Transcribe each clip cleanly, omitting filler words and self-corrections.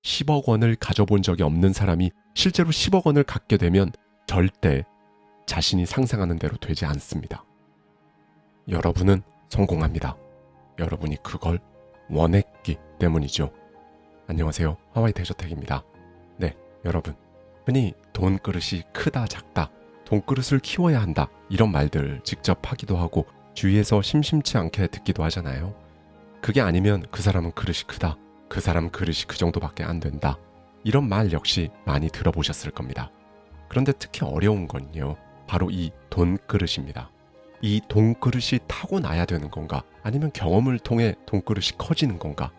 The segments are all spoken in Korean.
10억 원을 가져본 적이 없는 사람이 실제로 10억 원을 갖게 되면 절대 자신이 상상하는 대로 되지 않습니다. 여러분은 성공합니다. 여러분이 그걸 원했기 때문이죠. 안녕하세요. 하와이 대저택입니다. 네, 여러분. 흔히 돈 그릇이 크다 작다, 돈그릇을 키워야 한다 이런 말들 직접 하기도 하고 주위에서 심심치 않게 듣기도 하잖아요. 그게 아니면 그 사람은 그릇이 크다, 그 사람 그릇이 그 정도밖에 안 된다 이런 말 역시 많이 들어보셨을 겁니다. 그런데 특히 어려운 건요, 바로 이 돈그릇입니다. 이 돈그릇이 타고나야 되는 건가, 아니면 경험을 통해 돈그릇이 커지는 건가,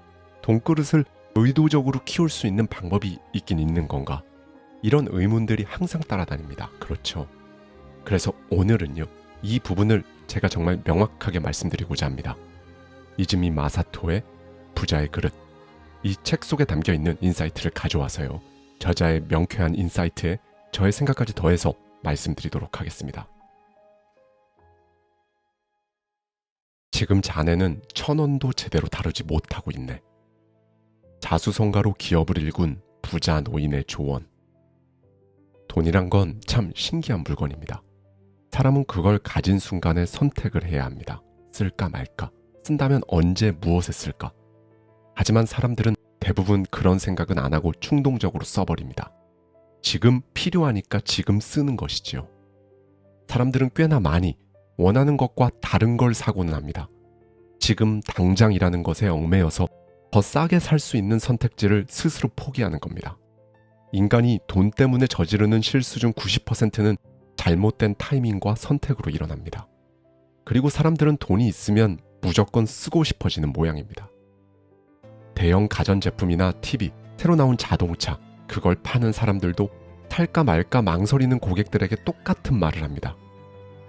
돈그릇을 의도적으로 키울 수 있는 방법이 있긴 있는 건가, 이런 의문들이 항상 따라다닙니다. 그렇죠. 그래서 오늘은요, 이 부분을 제가 정말 명확하게 말씀드리고자 합니다. 이즈미 마사토의 부자의 그릇, 이 책 속에 담겨있는 인사이트를 가져와서요, 저자의 명쾌한 인사이트에 저의 생각까지 더해서 말씀드리도록 하겠습니다. 지금 자네는 1,000원도 제대로 다루지 못하고 있네. 자수성가로 기업을 일군 부자 노인의 조언. 돈이란 건 참 신기한 물건입니다. 사람은 그걸 가진 순간에 선택을 해야 합니다. 쓸까 말까, 쓴다면 언제 무엇에 쓸까. 하지만 사람들은 대부분 그런 생각은 안 하고 충동적으로 써버립니다. 지금 필요하니까 지금 쓰는 것이지요. 사람들은 꽤나 많이 원하는 것과 다른 걸 사고는 합니다. 지금 당장이라는 것에 얽매여서 더 싸게 살 수 있는 선택지를 스스로 포기하는 겁니다. 인간이 돈 때문에 저지르는 실수 중 90%는 잘못된 타이밍과 선택으로 일어납니다. 그리고 사람들은 돈이 있으면 무조건 쓰고 싶어지는 모양입니다. 대형 가전제품이나 TV, 새로 나온 자동차, 그걸 파는 사람들도 살까 말까 망설이는 고객들에게 똑같은 말을 합니다.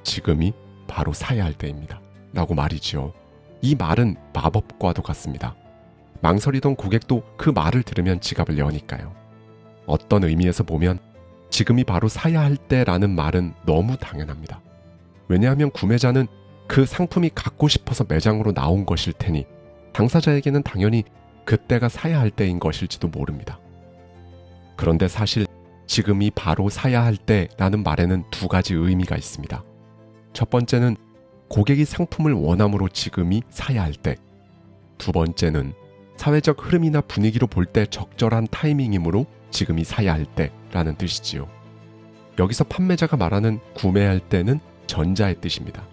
지금이 바로 사야 할 때입니다. 라고 말이지요. 이 말은 마법과도 같습니다. 망설이던 고객도 그 말을 들으면 지갑을 여니까요. 어떤 의미에서 보면 지금이 바로 사야 할 때라는 말은 너무 당연합니다. 왜냐하면 구매자는 그 상품이 갖고 싶어서 매장으로 나온 것일 테니 당사자에게는 당연히 그때가 사야 할 때인 것일지도 모릅니다. 그런데 사실 지금이 바로 사야 할 때라는 말에는 두 가지 의미가 있습니다. 첫 번째는 고객이 상품을 원함으로 지금이 사야 할 때, 두 번째는 사회적 흐름이나 분위기로 볼 때 적절한 타이밍이므로 지금이 사야 할 때라는 뜻이지요. 여기서 판매자가 말하는 구매할 때는 전자의 뜻입니다.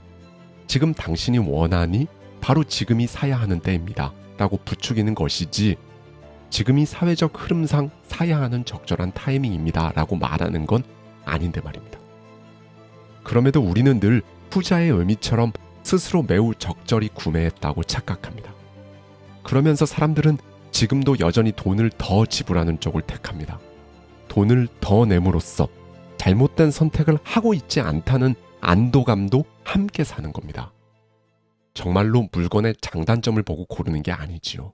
지금 당신이 원하니 바로 지금이 사야 하는 때입니다 라고 부추기는 것이지, 지금이 사회적 흐름상 사야 하는 적절한 타이밍입니다 라고 말하는 건 아닌데 말입니다. 그럼에도 우리는 늘 후자의 의미처럼 스스로 매우 적절히 구매했다고 착각합니다. 그러면서 사람들은 지금도 여전히 돈을 더 지불하는 쪽을 택합니다. 돈을 더 내므로써 잘못된 선택을 하고 있지 않다는 안도감도 함께 사는 겁니다. 정말로 물건의 장단점을 보고 고르는 게 아니지요.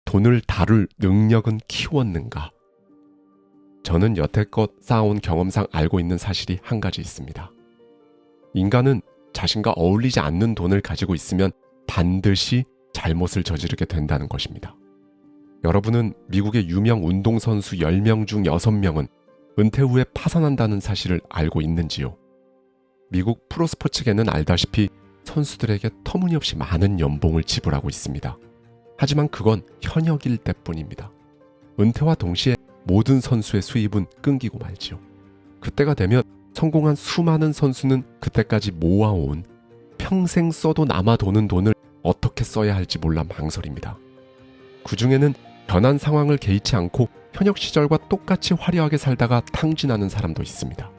돈을 다룰 능력은 키웠는가? 저는 여태껏 쌓아온 경험상 알고 있는 사실이 한 가지 있습니다. 인간은 자신과 어울리지 않는 돈을 가지고 있으면 반드시 잘못을 저지르게 된다는 것입니다. 여러분은 미국의 유명 운동선수 10명 중 6명은 은퇴 후에 파산한다는 사실을 알고 있는지요? 미국 프로스포츠계는 알다시피 선수들에게 터무니없이 많은 연봉을 지불하고 있습니다. 하지만 그건 현역일 때뿐입니다. 은퇴와 동시에 모든 선수의 수입은 끊기고 말지요. 그때가 되면 성공한 수많은 선수는 그때까지 모아온 평생 써도 남아 도는 돈을 어떻게 써야 할지 몰라 망설입니다. 그 중에는 변한 상황을 개의치 않고 현역 시절과 똑같이 화려하게 살다가 탕진하는 사람도 있습니다.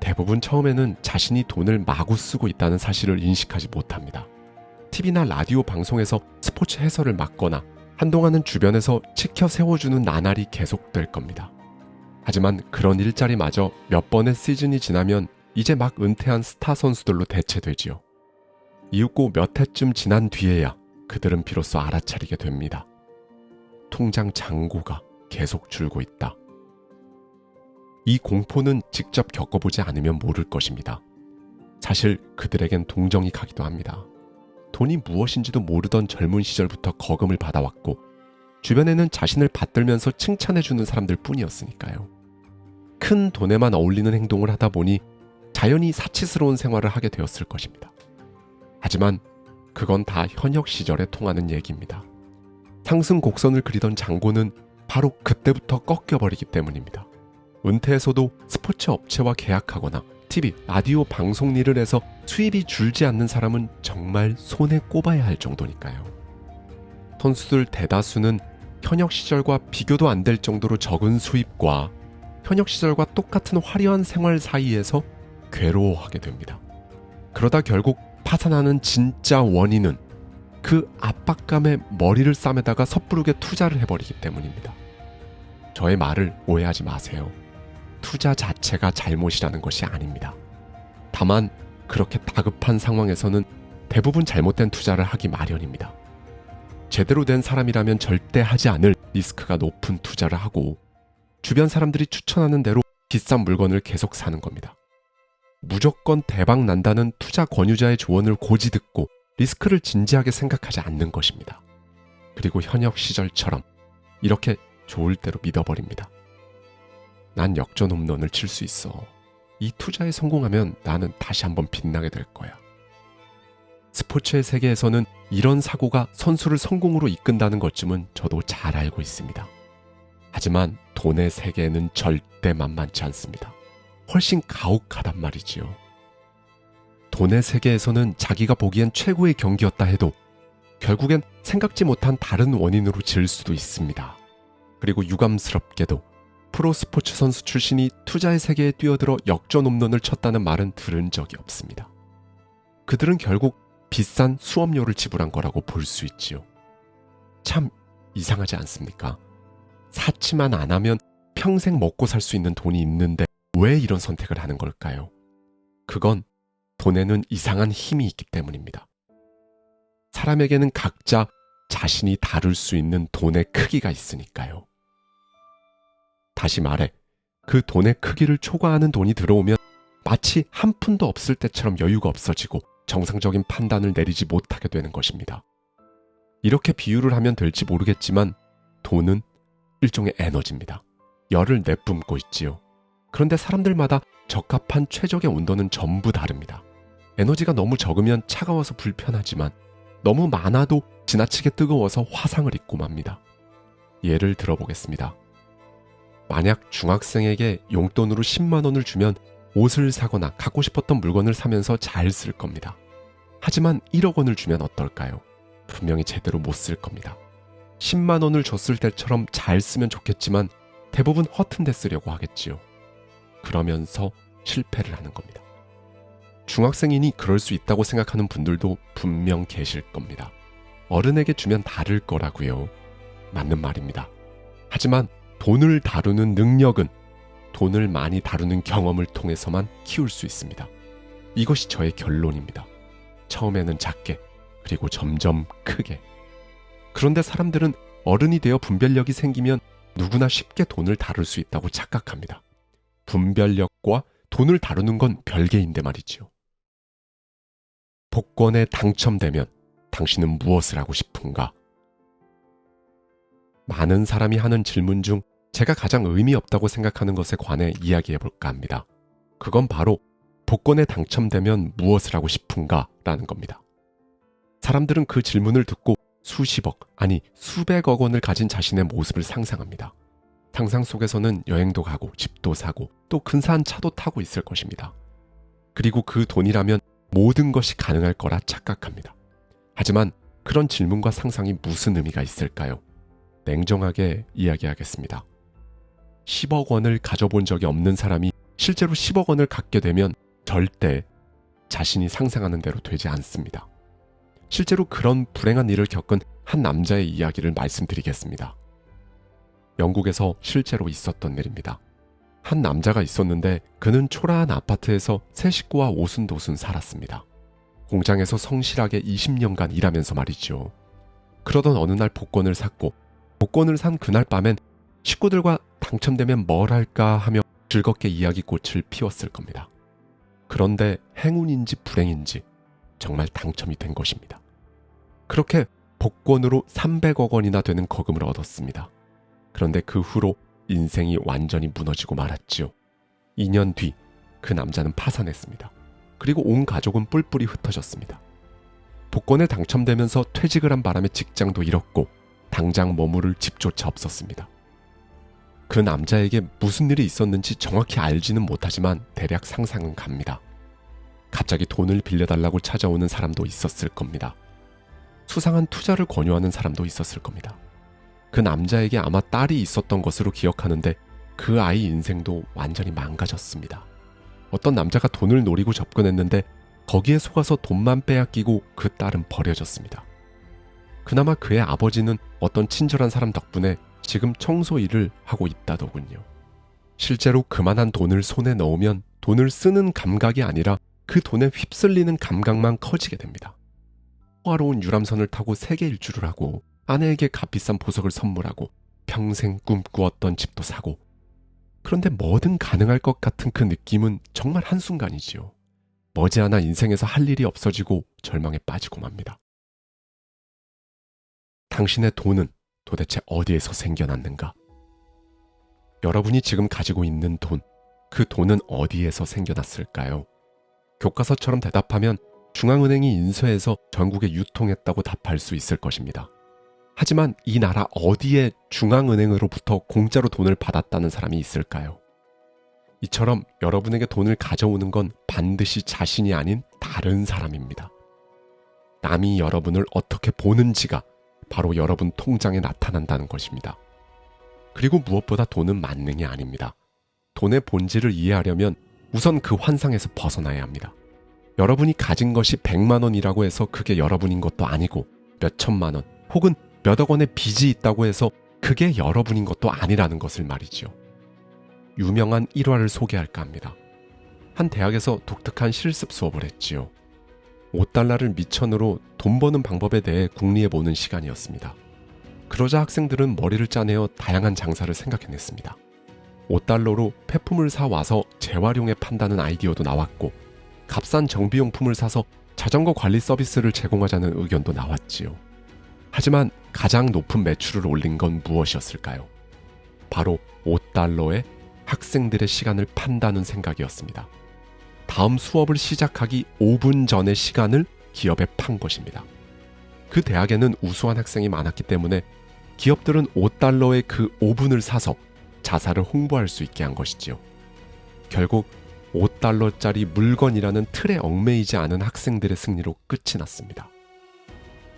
대부분 처음에는 자신이 돈을 마구 쓰고 있다는 사실을 인식하지 못합니다. TV나 라디오 방송에서 스포츠 해설을 맡거나 한동안은 주변에서 치켜 세워주는 나날이 계속될 겁니다. 하지만 그런 일자리마저 몇 번의 시즌이 지나면 이제 막 은퇴한 스타 선수들로 대체되지요. 이윽고 몇 해쯤 지난 뒤에야 그들은 비로소 알아차리게 됩니다. 통장 잔고가 계속 줄고 있다. 이 공포는 직접 겪어보지 않으면 모를 것입니다. 사실 그들에겐 동정이 가기도 합니다. 돈이 무엇인지도 모르던 젊은 시절부터 거금을 받아왔고 주변에는 자신을 받들면서 칭찬해주는 사람들 뿐이었으니까요. 큰 돈에만 어울리는 행동을 하다 보니 자연히 사치스러운 생활을 하게 되었을 것입니다. 하지만 그건 다 현역 시절에 통하는 얘기입니다. 상승 곡선을 그리던 장고는 바로 그때부터 꺾여버리기 때문입니다. 은퇴해서도 스포츠 업체와 계약하거나 TV, 라디오 방송 일을 해서 수입이 줄지 않는 사람은 정말 손에 꼽아야 할 정도니까요. 선수들 대다수는 현역 시절과 비교도 안 될 정도로 적은 수입과 현역 시절과 똑같은 화려한 생활 사이에서 괴로워하게 됩니다. 그러다 결국 파산하는 진짜 원인은 그 압박감에 머리를 싸매다가 섣부르게 투자를 해버리기 때문입니다. 저의 말을 오해하지 마세요. 투자 자체가 잘못이라는 것이 아닙니다. 다만 그렇게 다급한 상황에서는 대부분 잘못된 투자를 하기 마련입니다. 제대로 된 사람이라면 절대 하지 않을 리스크가 높은 투자를 하고 주변 사람들이 추천하는 대로 비싼 물건을 계속 사는 겁니다. 무조건 대박 난다는 투자 권유자의 조언을 고지 듣고 리스크를 진지하게 생각하지 않는 것입니다. 그리고 현역 시절처럼 이렇게 좋을 대로 믿어버립니다. 난 역전 홈런을 칠 수 있어. 이 투자에 성공하면 나는 다시 한번 빛나게 될 거야. 스포츠의 세계에서는 이런 사고가 선수를 성공으로 이끈다는 것쯤은 저도 잘 알고 있습니다. 하지만 돈의 세계에는 절대 만만치 않습니다. 훨씬 가혹하단 말이지요. 돈의 세계에서는 자기가 보기엔 최고의 경기였다 해도 결국엔 생각지 못한 다른 원인으로 질 수도 있습니다. 그리고 유감스럽게도 프로 스포츠 선수 출신이 투자의 세계에 뛰어들어 역전 홈런을 쳤다는 말은 들은 적이 없습니다. 그들은 결국 비싼 수업료를 지불한 거라고 볼 수 있지요. 참 이상하지 않습니까? 사치만 안 하면 평생 먹고 살 수 있는 돈이 있는데 왜 이런 선택을 하는 걸까요? 그건 돈에는 이상한 힘이 있기 때문입니다. 사람에게는 각자 자신이 다룰 수 있는 돈의 크기가 있으니까요. 다시 말해, 그 돈의 크기를 초과하는 돈이 들어오면 마치 한 푼도 없을 때처럼 여유가 없어지고 정상적인 판단을 내리지 못하게 되는 것입니다. 이렇게 비유를 하면 될지 모르겠지만 돈은 일종의 에너지입니다. 열을 내뿜고 있지요. 그런데 사람들마다 적합한 최적의 온도는 전부 다릅니다. 에너지가 너무 적으면 차가워서 불편하지만 너무 많아도 지나치게 뜨거워서 화상을 입고 맙니다. 예를 들어보겠습니다. 만약 중학생에게 용돈으로 10만 원을 주면 옷을 사거나 갖고 싶었던 물건을 사면서 잘 쓸 겁니다. 하지만 1억 원을 주면 어떨까요? 분명히 제대로 못 쓸 겁니다. 10만 원을 줬을 때처럼 잘 쓰면 좋겠지만 대부분 허튼 데 쓰려고 하겠지요. 그러면서 실패를 하는 겁니다. 중학생이니 그럴 수 있다고 생각하는 분들도 분명 계실 겁니다. 어른에게 주면 다를 거라고요. 맞는 말입니다. 하지만 돈을 다루는 능력은 돈을 많이 다루는 경험을 통해서만 키울 수 있습니다. 이것이 저의 결론입니다. 처음에는 작게, 그리고 점점 크게. 그런데 사람들은 어른이 되어 분별력이 생기면 누구나 쉽게 돈을 다룰 수 있다고 착각합니다. 분별력과 돈을 다루는 건 별개인데 말이지요. 복권에 당첨되면 당신은 무엇을 하고 싶은가? 많은 사람이 하는 질문 중 제가 가장 의미 없다고 생각하는 것에 관해 이야기해 볼까 합니다. 그건 바로 복권에 당첨되면 무엇을 하고 싶은가? 라는 겁니다. 사람들은 그 질문을 듣고 수십억, 아니 수백억 원을 가진 자신의 모습을 상상합니다. 상상 속에서는 여행도 가고 집도 사고 또 근사한 차도 타고 있을 것입니다. 그리고 그 돈이라면 모든 것이 가능할 거라 착각합니다. 하지만 그런 질문과 상상이 무슨 의미가 있을까요? 냉정하게 이야기하겠습니다. 10억 원을 가져본 적이 없는 사람이 실제로 10억 원을 갖게 되면 절대 자신이 상상하는 대로 되지 않습니다. 실제로 그런 불행한 일을 겪은 한 남자의 이야기를 말씀드리겠습니다. 영국에서 실제로 있었던 일입니다. 한 남자가 있었는데 그는 초라한 아파트에서 세 식구와 오순도순 살았습니다. 공장에서 성실하게 20년간 일하면서 말이죠. 그러던 어느 날 복권을 샀고 복권을 산 그날 밤엔 식구들과 당첨되면 뭘 할까 하며 즐겁게 이야기꽃을 피웠을 겁니다. 그런데 행운인지 불행인지 정말 당첨이 된 것입니다. 그렇게 복권으로 300억 원이나 되는 거금을 얻었습니다. 그런데 그 후로 인생이 완전히 무너지고 말았지요. 2년 뒤 그 남자는 파산했습니다. 그리고 온 가족은 뿔뿔이 흩어졌습니다. 복권에 당첨되면서 퇴직을 한 바람에 직장도 잃었고 당장 머무를 집조차 없었습니다. 그 남자에게 무슨 일이 있었는지 정확히 알지는 못하지만 대략 상상은 갑니다. 갑자기 돈을 빌려달라고 찾아오는 사람도 있었을 겁니다. 수상한 투자를 권유하는 사람도 있었을 겁니다. 그 남자에게 아마 딸이 있었던 것으로 기억하는데 그 아이 인생도 완전히 망가졌습니다. 어떤 남자가 돈을 노리고 접근했는데 거기에 속아서 돈만 빼앗기고 그 딸은 버려졌습니다. 그나마 그의 아버지는 어떤 친절한 사람 덕분에 지금 청소 일을 하고 있다더군요. 실제로 그만한 돈을 손에 넣으면 돈을 쓰는 감각이 아니라 그 돈에 휩쓸리는 감각만 커지게 됩니다. 호화로운 유람선을 타고 세계 일주를 하고 아내에게 값비싼 보석을 선물하고 평생 꿈꾸었던 집도 사고, 그런데 뭐든 가능할 것 같은 그 느낌은 정말 한순간이지요. 머지않아 인생에서 할 일이 없어지고 절망에 빠지고 맙니다. 당신의 돈은 도대체 어디에서 생겨났는가? 여러분이 지금 가지고 있는 돈, 그 돈은 어디에서 생겨났을까요? 교과서처럼 대답하면 중앙은행이 인수해서 전국에 유통했다고 답할 수 있을 것입니다. 하지만 이 나라 어디에 중앙은행으로부터 공짜로 돈을 받았다는 사람이 있을까요? 이처럼 여러분에게 돈을 가져오는 건 반드시 자신이 아닌 다른 사람입니다. 남이 여러분을 어떻게 보는지가 바로 여러분 통장에 나타난다는 것입니다. 그리고 무엇보다 돈은 만능이 아닙니다. 돈의 본질을 이해하려면 우선 그 환상에서 벗어나야 합니다. 여러분이 가진 것이 100만 원이라고 해서 그게 여러분인 것도 아니고 몇 천만 원 혹은 몇억 원의 빚이 있다고 해서 그게 여러분인 것도 아니라는 것을 말이지요. 유명한 일화를 소개할까 합니다. 한 대학에서 독특한 실습 수업을 했지요. 5달러를 미천으로 돈 버는 방법에 대해 궁리해보는 시간이었습니다. 그러자 학생들은 머리를 짜내어 다양한 장사를 생각해냈습니다. 5달러로 폐품을 사와서 재활용해 판다는 아이디어도 나왔고, 값싼 정비용품을 사서 자전거 관리 서비스를 제공하자는 의견도 나왔지요. 하지만 가장 높은 매출을 올린 건 무엇이었을까요? 바로 5달러에 학생들의 시간을 판다는 생각이었습니다. 다음 수업을 시작하기 5분 전의 시간을 기업에 판 것입니다. 그 대학에는 우수한 학생이 많았기 때문에 기업들은 5달러의 그 5분을 사서 자사를 홍보할 수 있게 한 것이지요. 결국 5달러짜리 물건이라는 틀에 얽매이지 않은 학생들의 승리로 끝이 났습니다.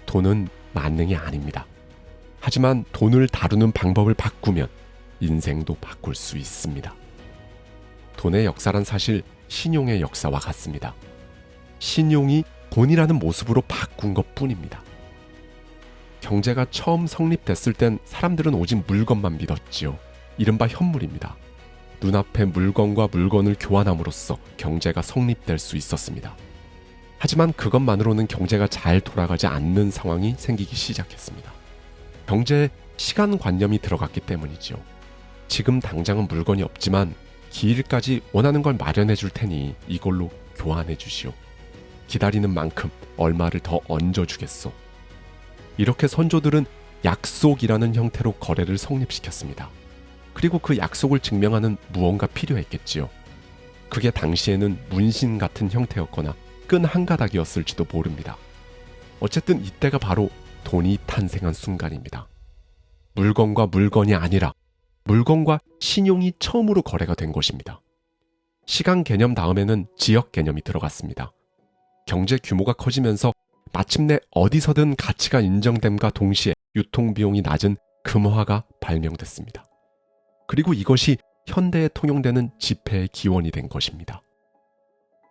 돈은 만능이 아닙니다. 하지만 돈을 다루는 방법을 바꾸면 인생도 바꿀 수 있습니다. 돈의 역사란 사실 신용의 역사와 같습니다. 신용이 돈이라는 모습으로 바꾼 것뿐입니다. 경제가 처음 성립됐을 땐 사람들은 오직 물건만 믿었지요. 이른바 현물입니다. 눈앞에 물건과 물건을 교환함으로써 경제가 성립될 수 있었습니다. 하지만 그것만으로는 경제가 잘 돌아가지 않는 상황이 생기기 시작했습니다. 경제에 시간관념이 들어갔기 때문이죠. 지금 당장은 물건이 없지만 기일까지 원하는 걸 마련해 줄 테니 이걸로 교환해 주시오. 기다리는 만큼 얼마를 더 얹어주겠소. 이렇게 선조들은 약속이라는 형태로 거래를 성립시켰습니다. 그리고 그 약속을 증명하는 무언가 필요했겠지요. 그게 당시에는 문신 같은 형태였거나 끈 한 가닥이었을지도 모릅니다. 어쨌든 이때가 바로 돈이 탄생한 순간입니다. 물건과 물건이 아니라 물건과 신용이 처음으로 거래가 된 것입니다. 시간 개념 다음에는 지역 개념이 들어갔습니다. 경제 규모가 커지면서 마침내 어디서든 가치가 인정됨과 동시에 유통비용이 낮은 금화가 발명됐습니다. 그리고 이것이 현대에 통용되는 지폐의 기원이 된 것입니다.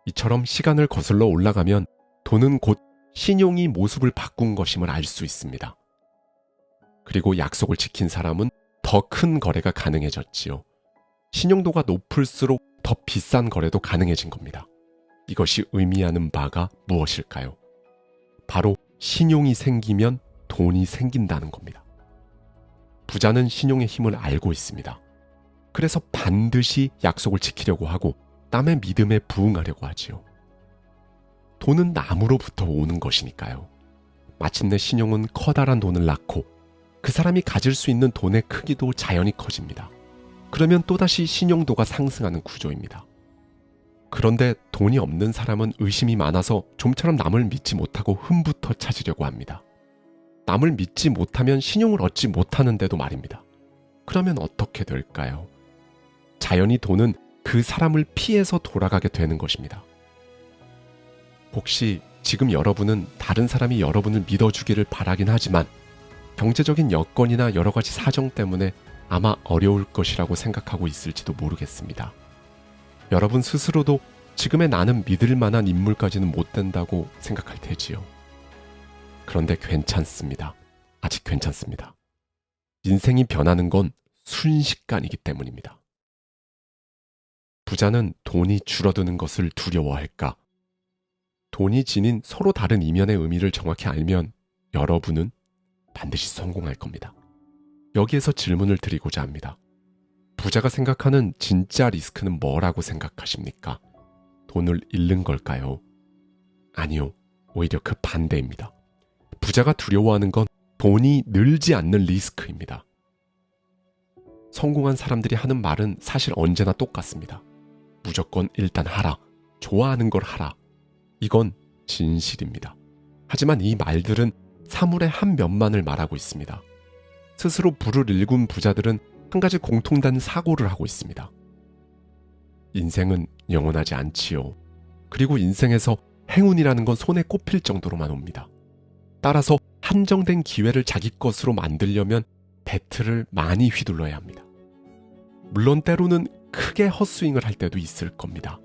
이처럼 시간을 거슬러 올라가면 돈은 곧 신용이 모습을 바꾼 것임을 알 수 있습니다. 그리고 약속을 지킨 사람은 더 큰 거래가 가능해졌지요. 신용도가 높을수록 더 비싼 거래도 가능해진 겁니다. 이것이 의미하는 바가 무엇일까요? 바로 신용이 생기면 돈이 생긴다는 겁니다. 부자는 신용의 힘을 알고 있습니다. 그래서 반드시 약속을 지키려고 하고 남의 믿음에 부응하려고 하지요. 돈은 남으로부터 오는 것이니까요. 마침내 신용은 커다란 돈을 낳고 그 사람이 가질 수 있는 돈의 크기도 자연히 커집니다. 그러면 또다시 신용도가 상승하는 구조입니다. 그런데 돈이 없는 사람은 의심이 많아서 좀처럼 남을 믿지 못하고 흠부터 찾으려고 합니다. 남을 믿지 못하면 신용을 얻지 못하는데도 말입니다. 그러면 어떻게 될까요? 자연히 돈은 그 사람을 피해서 돌아가게 되는 것입니다. 혹시 지금 여러분은 다른 사람이 여러분을 믿어주기를 바라긴 하지만 경제적인 여건이나 여러 가지 사정 때문에 아마 어려울 것이라고 생각하고 있을지도 모르겠습니다. 여러분 스스로도 지금의 나는 믿을 만한 인물까지는 못 된다고 생각할 테지요. 그런데 괜찮습니다. 아직 괜찮습니다. 인생이 변하는 건 순식간이기 때문입니다. 부자는 돈이 줄어드는 것을 두려워할까? 돈이 지닌 서로 다른 이면의 의미를 정확히 알면 여러분은 반드시 성공할 겁니다. 여기에서 질문을 드리고자 합니다. 부자가 생각하는 진짜 리스크는 뭐라고 생각하십니까? 돈을 잃는 걸까요? 아니요. 오히려 그 반대입니다. 부자가 두려워하는 건 돈이 늘지 않는 리스크입니다. 성공한 사람들이 하는 말은 사실 언제나 똑같습니다. 무조건 일단 하라. 좋아하는 걸 하라. 이건 진실입니다. 하지만 이 말들은 사물의 한 면만을 말하고 있습니다. 스스로 부를 일군 부자들은 한 가지 공통된 사고를 하고 있습니다. 인생은 영원하지 않지요. 그리고 인생에서 행운이라는 건 손에 꼽힐 정도로만 옵니다. 따라서 한정된 기회를 자기 것으로 만들려면 배틀을 많이 휘둘러야 합니다. 물론 때로는 크게 헛스윙을 할 때도 있을 겁니다.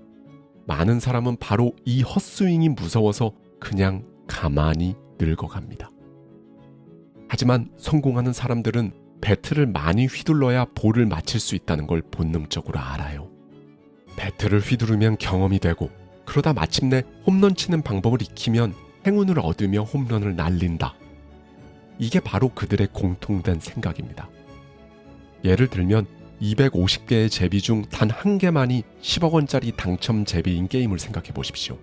많은 사람은 바로 이 헛스윙이 무서워서 그냥 가만히 늙어갑니다. 하지만 성공하는 사람들은 배틀을 많이 휘둘러야 볼을 맞힐 수 있다는 걸 본능적으로 알아요. 배틀을 휘두르면 경험이 되고 그러다 마침내 홈런 치는 방법을 익히면 행운을 얻으며 홈런을 날린다. 이게 바로 그들의 공통된 생각입니다. 예를 들면 250개의 제비 중 단 한 개만이 10억 원짜리 당첨 제비인 게임을 생각해 보십시오.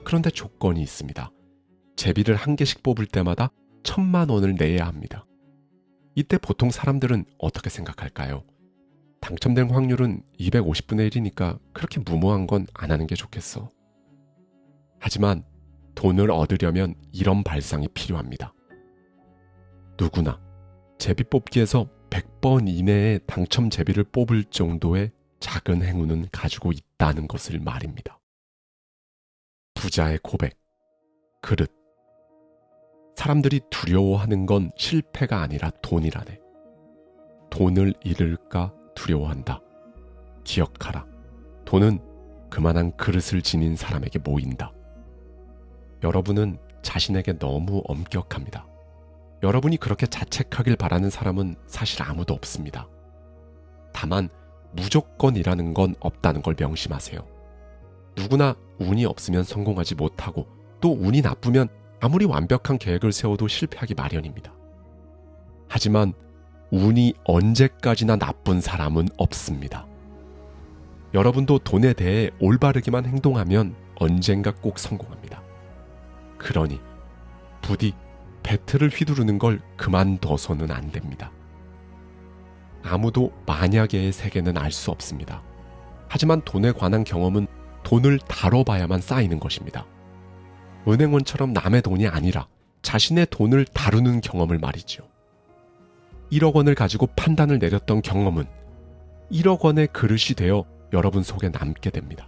그런데 조건이 있습니다. 제비를 한 개씩 뽑을 때마다 1,000만 원을 내야 합니다. 이때 보통 사람들은 어떻게 생각할까요? 당첨된 확률은 250분의 1이니까 그렇게 무모한 건 안 하는 게 좋겠어. 하지만 돈을 얻으려면 이런 발상이 필요합니다. 누구나 제비 뽑기에서 100번 이내에 당첨 제비를 뽑을 정도의 작은 행운은 가지고 있다는 것을 말입니다. 부자의 고백, 그릇. 사람들이 두려워하는 건 실패가 아니라 돈이라네. 돈을 잃을까 두려워한다. 기억하라. 돈은 그만한 그릇을 지닌 사람에게 모인다. 여러분은 자신에게 너무 엄격합니다. 여러분이 그렇게 자책하길 바라는 사람은 사실 아무도 없습니다. 다만 무조건이라는 건 없다는 걸 명심하세요. 누구나 운이 없으면 성공하지 못하고 또 운이 나쁘면 아무리 완벽한 계획을 세워도 실패하기 마련입니다. 하지만 운이 언제까지나 나쁜 사람은 없습니다. 여러분도 돈에 대해 올바르게만 행동하면 언젠가 꼭 성공합니다. 그러니 부디 배틀을 휘두르는 걸 그만둬서는 안 됩니다. 아무도 만약의 세계는 알 수 없습니다. 하지만 돈에 관한 경험은 돈을 다뤄봐야만 쌓이는 것입니다. 은행원처럼 남의 돈이 아니라 자신의 돈을 다루는 경험을 말이죠. 1억 원을 가지고 판단을 내렸던 경험은 1억 원의 그릇이 되어 여러분 속에 남게 됩니다.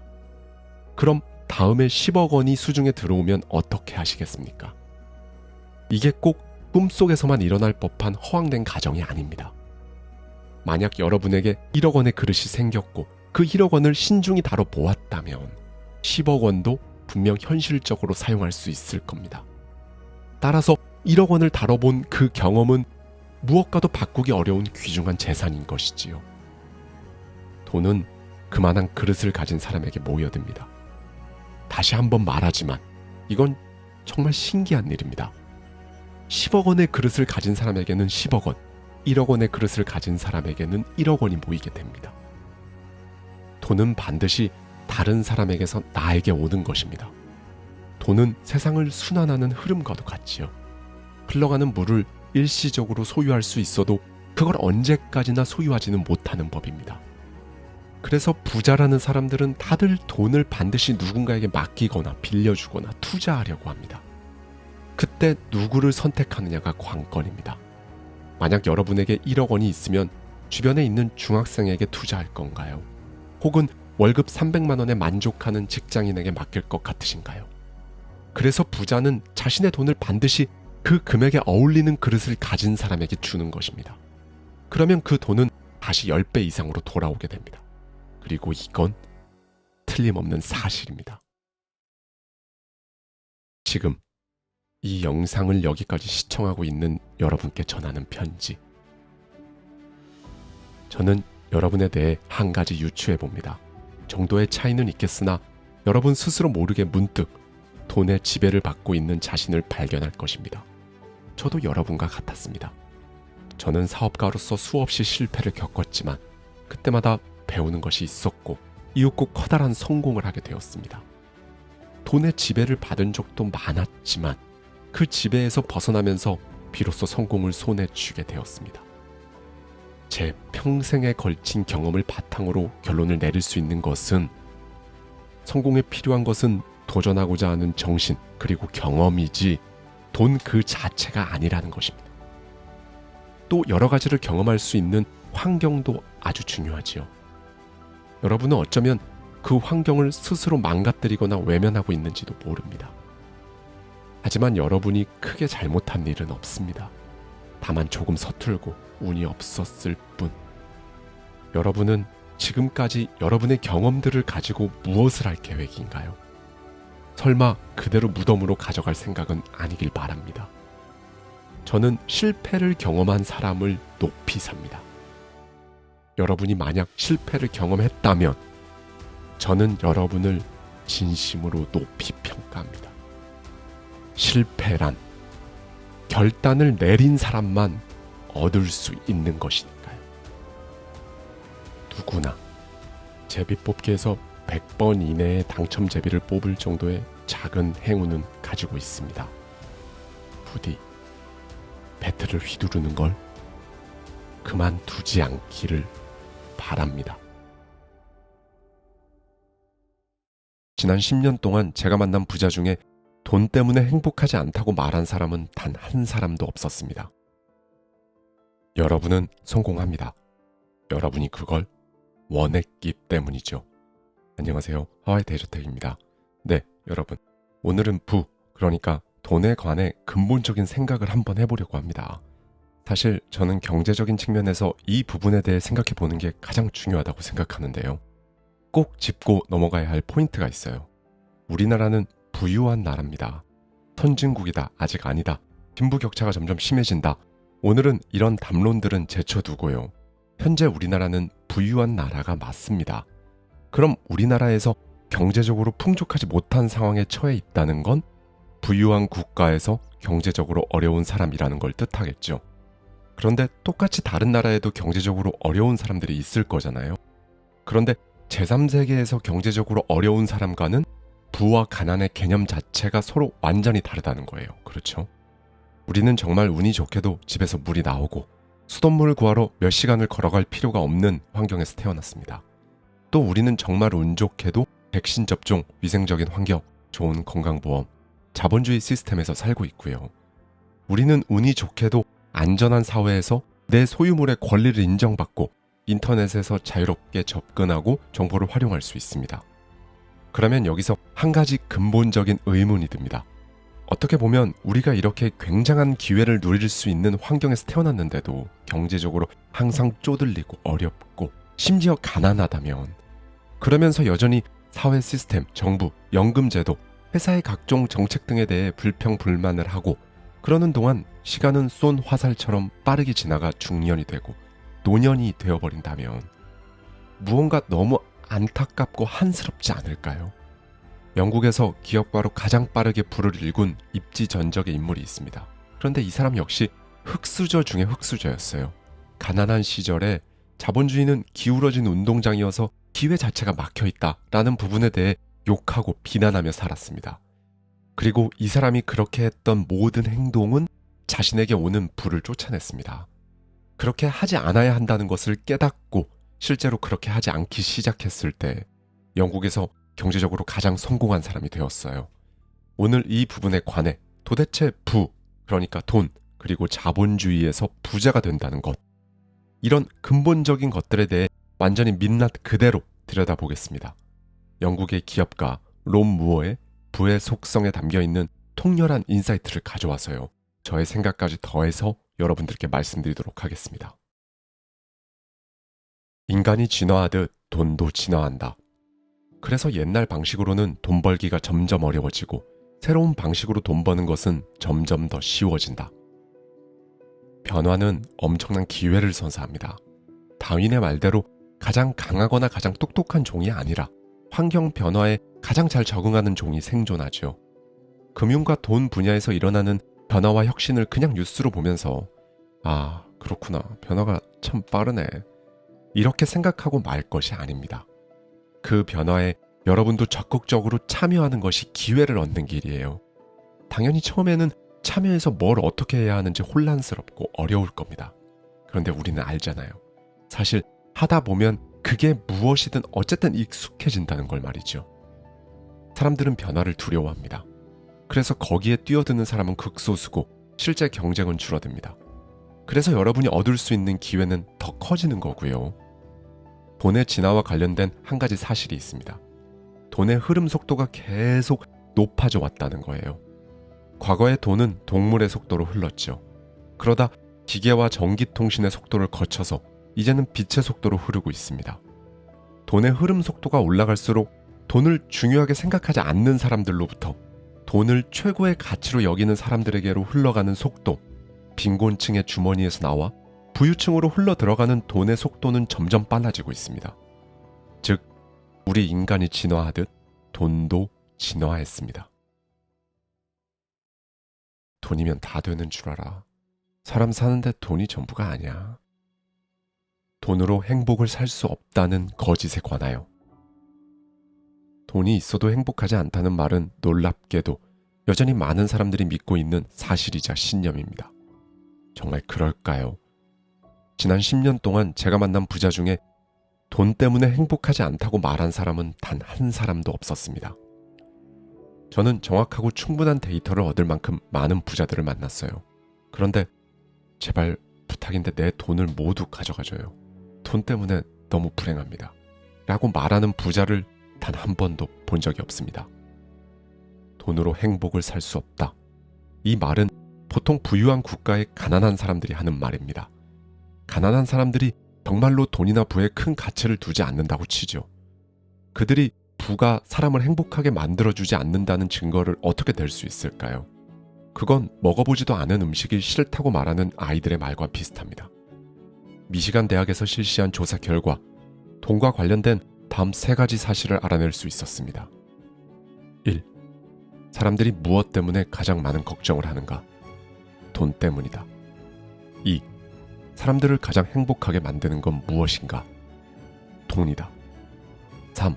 그럼 다음에 10억 원이 수중에 들어오면 어떻게 하시겠습니까? 이게 꼭 꿈속에서만 일어날 법한 허황된 가정이 아닙니다. 만약 여러분에게 1억 원의 그릇이 생겼고 그 1억 원을 신중히 다뤄보았다면 10억 원도 분명 현실적으로 사용할 수 있을 겁니다. 따라서 1억 원을 다뤄본 그 경험은 무엇과도 바꾸기 어려운 귀중한 재산인 것이지요. 돈은 그만한 그릇을 가진 사람에게 모여듭니다. 다시 한번 말하지만 이건 정말 신기한 일입니다. 10억 원의 그릇을 가진 사람에게는 10억 원, 1억 원의 그릇을 가진 사람에게는 1억 원이 모이게 됩니다. 돈은 반드시 다른 사람에게서 나에게 오는 것입니다. 돈은 세상을 순환하는 흐름과도 같지요. 흘러가는 물을 일시적으로 소유할 수 있어도 그걸 언제까지나 소유하지는 못하는 법입니다. 그래서 부자라는 사람들은 다들 돈을 반드시 누군가에게 맡기거나 빌려주거나 투자하려고 합니다. 그때 누구를 선택하느냐가 관건입니다. 만약 여러분에게 1억 원이 있으면 주변에 있는 중학생에게 투자할 건가요? 혹은 월급 300만 원에 만족하는 직장인에게 맡길 것 같으신가요? 그래서 부자는 자신의 돈을 반드시 그 금액에 어울리는 그릇을 가진 사람에게 주는 것입니다. 그러면 그 돈은 다시 10배 이상으로 돌아오게 됩니다. 그리고 이건 틀림없는 사실입니다. 지금 이 영상을 여기까지 시청하고 있는 여러분께 전하는 편지. 저는 여러분에 대해 한 가지 유추해 봅니다. 정도의 차이는 있겠으나 여러분 스스로 모르게 문득 돈의 지배를 받고 있는 자신을 발견할 것입니다. 저도 여러분과 같았습니다. 저는 사업가로서 수없이 실패를 겪었지만 그때마다 배우는 것이 있었고 이윽고 커다란 성공을 하게 되었습니다. 돈의 지배를 받은 적도 많았지만 그 지배에서 벗어나면서 비로소 성공을 손에 쥐게 되었습니다. 제 평생에 걸친 경험을 바탕으로 결론을 내릴 수 있는 것은 성공에 필요한 것은 도전하고자 하는 정신 그리고 경험이지 돈 그 자체가 아니라는 것입니다. 또 여러 가지를 경험할 수 있는 환경도 아주 중요하지요. 여러분은 어쩌면 그 환경을 스스로 망가뜨리거나 외면하고 있는지도 모릅니다. 하지만 여러분이 크게 잘못한 일은 없습니다. 다만 조금 서툴고 운이 없었을 뿐. 여러분은 지금까지 여러분의 경험들을 가지고 무엇을 할 계획인가요? 설마 그대로 무덤으로 가져갈 생각은 아니길 바랍니다. 저는 실패를 경험한 사람을 높이 삽니다. 여러분이 만약 실패를 경험했다면 저는 여러분을 진심으로 높이 평가합니다. 실패란 결단을 내린 사람만 얻을 수 있는 것이니까요. 누구나 제비뽑기에서 100번 이내에 당첨제비를 뽑을 정도의 작은 행운은 가지고 있습니다. 부디 배틀을 휘두르는 걸 그만두지 않기를 바랍니다. 지난 10년 동안 제가 만난 부자 중에 돈 때문에 행복하지 않다고 말한 사람은 단 한 사람도 없었습니다. 여러분은 성공합니다. 여러분이 그걸 원했기 때문이죠. 안녕하세요. 하와이 대저택입니다. 네, 여러분. 오늘은 그러니까 돈에 관해 근본적인 생각을 한번 해보려고 합니다. 사실 저는 경제적인 측면에서 이 부분에 대해 생각해 보는 게 가장 중요하다고 생각하는데요. 꼭 짚고 넘어가야 할 포인트가 있어요. 우리나라는 부유한 나라입니다. 선진국이다, 아직 아니다. 빈부격차가 점점 심해진다. 오늘은 이런 담론들은 제쳐두고요. 현재 우리나라는 부유한 나라가 맞습니다. 그럼 우리나라에서 경제적으로 풍족하지 못한 상황에 처해 있다는 건 부유한 국가에서 경제적으로 어려운 사람이라는 걸 뜻하겠죠. 그런데 똑같이 다른 나라에도 경제적으로 어려운 사람들이 있을 거잖아요. 그런데 제3세계에서 경제적으로 어려운 사람과는 부와 가난의 개념 자체가 서로 완전히 다르다는 거예요. 그렇죠? 우리는 정말 운이 좋게도 집에서 물이 나오고 수돗물을 구하러 몇 시간을 걸어갈 필요가 없는 환경에서 태어났습니다. 또 우리는 정말 운 좋게도 백신 접종, 위생적인 환경, 좋은 건강보험, 자본주의 시스템에서 살고 있고요. 우리는 운이 좋게도 안전한 사회에서 내 소유물의 권리를 인정받고 인터넷에서 자유롭게 접근하고 정보를 활용할 수 있습니다. 그러면 여기서 한 가지 근본적인 의문이 듭니다. 어떻게 보면 우리가 이렇게 굉장한 기회를 누릴 수 있는 환경에서 태어났는데도 경제적으로 항상 쪼들리고 어렵고 심지어 가난하다면, 그러면서 여전히 사회 시스템, 정부, 연금제도, 회사의 각종 정책 등에 대해 불평불만을 하고 그러는 동안 시간은 쏜 화살처럼 빠르게 지나가 중년이 되고 노년이 되어버린다면 무언가 너무 안타깝고 한스럽지 않을까요? 영국에서 기업가로 가장 빠르게 부를 일군 입지전적의 인물이 있습니다. 그런데 이 사람 역시 흙수저 중에 흙수저였어요. 가난한 시절에 자본주의는 기울어진 운동장이어서 기회 자체가 막혀있다라는 부분에 대해 욕하고 비난하며 살았습니다. 그리고 이 사람이 그렇게 했던 모든 행동은 자신에게 오는 부를 쫓아냈습니다. 그렇게 하지 않아야 한다는 것을 깨닫고 실제로 그렇게 하지 않기 시작했을 때 영국에서 경제적으로 가장 성공한 사람이 되었어요. 오늘 이 부분에 관해 도대체 그러니까 돈, 그리고 자본주의에서 부자가 된다는 것, 이런 근본적인 것들에 대해 완전히 민낯 그대로 들여다보겠습니다. 영국의 기업가 롬 무어의 부의 속성에 담겨있는 통렬한 인사이트를 가져와서요. 저의 생각까지 더해서 여러분들께 말씀드리도록 하겠습니다. 인간이 진화하듯 돈도 진화한다. 그래서 옛날 방식으로는 돈 벌기가 점점 어려워지고 새로운 방식으로 돈 버는 것은 점점 더 쉬워진다. 변화는 엄청난 기회를 선사합니다. 다윈의 말대로 가장 강하거나 가장 똑똑한 종이 아니라 환경 변화에 가장 잘 적응하는 종이 생존하죠. 금융과 돈 분야에서 일어나는 변화와 혁신을 그냥 뉴스로 보면서 아, 그렇구나. 변화가 참 빠르네. 이렇게 생각하고 말 것이 아닙니다. 그 변화에 여러분도 적극적으로 참여하는 것이 기회를 얻는 길이에요. 당연히 처음에는 참여해서 뭘 어떻게 해야 하는지 혼란스럽고 어려울 겁니다. 그런데 우리는 알잖아요. 사실 하다 보면 그게 무엇이든 어쨌든 익숙해진다는 걸 말이죠. 사람들은 변화를 두려워합니다. 그래서 거기에 뛰어드는 사람은 극소수고 실제 경쟁은 줄어듭니다. 그래서 여러분이 얻을 수 있는 기회는 더 커지는 거고요. 돈의 진화와 관련된 한 가지 사실이 있습니다. 돈의 흐름 속도가 계속 높아져 왔다는 거예요. 과거의 돈은 동물의 속도로 흘렀죠. 그러다 기계와 전기통신의 속도를 거쳐서 이제는 빛의 속도로 흐르고 있습니다. 돈의 흐름 속도가 올라갈수록 돈을 중요하게 생각하지 않는 사람들로부터 돈을 최고의 가치로 여기는 사람들에게로 흘러가는 속도, 빈곤층의 주머니에서 나와 부유층으로 흘러 들어가는 돈의 속도는 점점 빨라지고 있습니다. 즉, 우리 인간이 진화하듯 돈도 진화했습니다. 돈이면 다 되는 줄 알아. 사람 사는데 돈이 전부가 아니야. 돈으로 행복을 살 수 없다는 거짓에 관하여. 돈이 있어도 행복하지 않다는 말은 놀랍게도 여전히 많은 사람들이 믿고 있는 사실이자 신념입니다. 정말 그럴까요? 지난 10년 동안 제가 만난 부자 중에 돈 때문에 행복하지 않다고 말한 사람은 단 한 사람도 없었습니다. 저는 정확하고 충분한 데이터를 얻을 만큼 많은 부자들을 만났어요. 그런데 제발 부탁인데 내 돈을 모두 가져가줘요. 돈 때문에 너무 불행합니다. 라고 말하는 부자를 단 한 번도 본 적이 없습니다. 돈으로 행복을 살 수 없다. 이 말은 보통 부유한 국가의 가난한 사람들이 하는 말입니다. 가난한 사람들이 정말로 돈이나 부에 큰 가치를 두지 않는다고 치죠. 그들이 부가 사람을 행복하게 만들어주지 않는다는 증거를 어떻게 낼 수 있을까요? 그건 먹어보지도 않은 음식이 싫다고 말하는 아이들의 말과 비슷합니다. 미시간 대학에서 실시한 조사 결과 돈과 관련된 다음 3가지 사실을 알아낼 수 있었습니다. 1. 사람들이 무엇 때문에 가장 많은 걱정을 하는가? 돈 때문이다. 2. 사람들을 가장 행복하게 만드는 건 무엇인가? 돈이다. 3.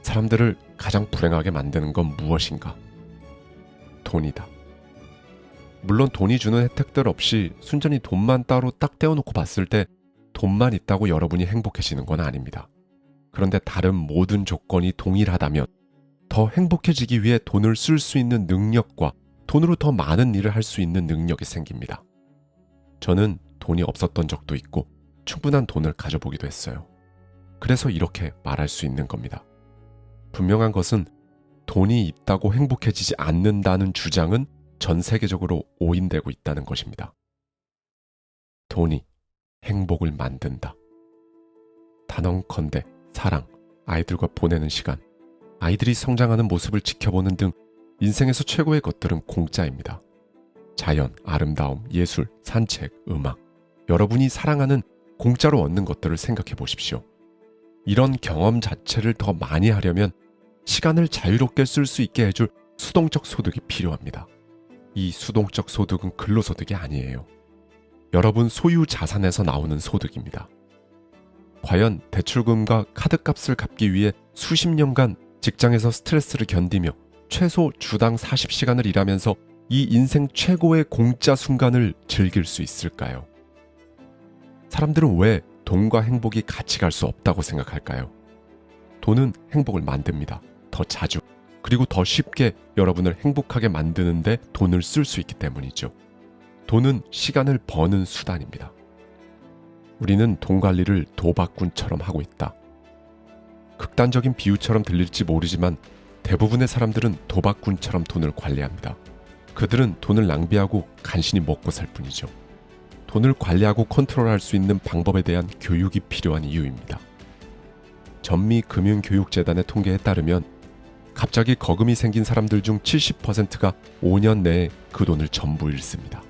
사람들을 가장 불행하게 만드는 건 무엇인가? 돈이다. 물론 돈이 주는 혜택들 없이 순전히 돈만 따로 딱 떼어놓고 봤을 때 돈만 있다고 여러분이 행복해지는 건 아닙니다. 그런데 다른 모든 조건이 동일하다면 더 행복해지기 위해 돈을 쓸 수 있는 능력과 돈으로 더 많은 일을 할 수 있는 능력이 생깁니다. 저는 돈이 없었던 적도 있고 충분한 돈을 가져보기도 했어요. 그래서 이렇게 말할 수 있는 겁니다. 분명한 것은 돈이 있다고 행복해지지 않는다는 주장은 전 세계적으로 오인되고 있다는 것입니다. 돈이 행복을 만든다. 단언컨대 사랑, 아이들과 보내는 시간, 아이들이 성장하는 모습을 지켜보는 등 인생에서 최고의 것들은 공짜입니다. 자연, 아름다움, 예술, 산책, 음악, 여러분이 사랑하는 공짜로 얻는 것들을 생각해 보십시오. 이런 경험 자체를 더 많이 하려면 시간을 자유롭게 쓸 수 있게 해줄 수동적 소득이 필요합니다. 이 수동적 소득은 근로소득이 아니에요. 여러분 소유 자산에서 나오는 소득입니다. 과연 대출금과 카드값을 갚기 위해 수십 년간 직장에서 스트레스를 견디며 최소 주당 40시간을 일하면서 이 인생 최고의 공짜 순간을 즐길 수 있을까요? 사람들은 왜 돈과 행복이 같이 갈 수 없다고 생각할까요? 돈은 행복을 만듭니다. 더 자주, 그리고 더 쉽게 여러분을 행복하게 만드는데 돈을 쓸 수 있기 때문이죠. 돈은 시간을 버는 수단입니다. 우리는 돈 관리를 도박꾼처럼 하고 있다. 극단적인 비유처럼 들릴지 모르지만 대부분의 사람들은 도박꾼처럼 돈을 관리합니다. 그들은 돈을 낭비하고 간신히 먹고 살 뿐이죠. 돈을 관리하고 컨트롤할 수 있는 방법에 대한 교육이 필요한 이유입니다. 전미금융교육재단의 통계에 따르면 갑자기 거금이 생긴 사람들 중 70%가 5년 내에 그 돈을 전부 잃습니다.